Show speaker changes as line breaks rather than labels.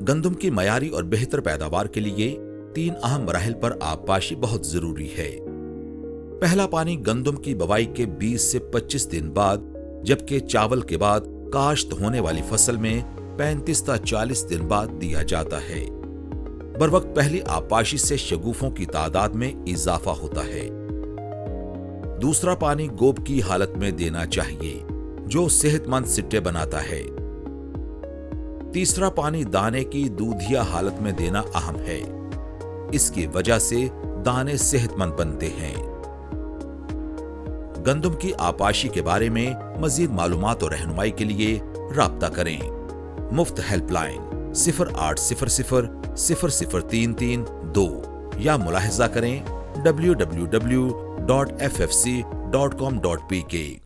गंदम की मयारी और बेहतर पैदावार के लिए 3 अहम मराहिल पर आबपाशी बहुत जरूरी है। पहला पानी गंदम की बवाई के 20 से 25 दिन बाद, जबकि चावल के बाद काश्त होने वाली फसल में 35 से 40 दिन बाद दिया जाता है। बरवक्त पहली आबपाशी से शगुफों की तादाद में इजाफा होता है। दूसरा पानी गोब की हालत में देना चाहिए, जो सेहतमंद सिट्टे बनाता है। तीसरा पानी दाने की दूधिया हालत में देना अहम है। इसकी वजह से दाने सेहतमंद बनते हैं। गंदम की आबपाशी के बारे में मजीद मालूमात और रहनुमाई के लिए राब्ता करें। मुफ्त हेल्पलाइन 0800003332 या मुलाहिजा करें www.ffc.com.pk।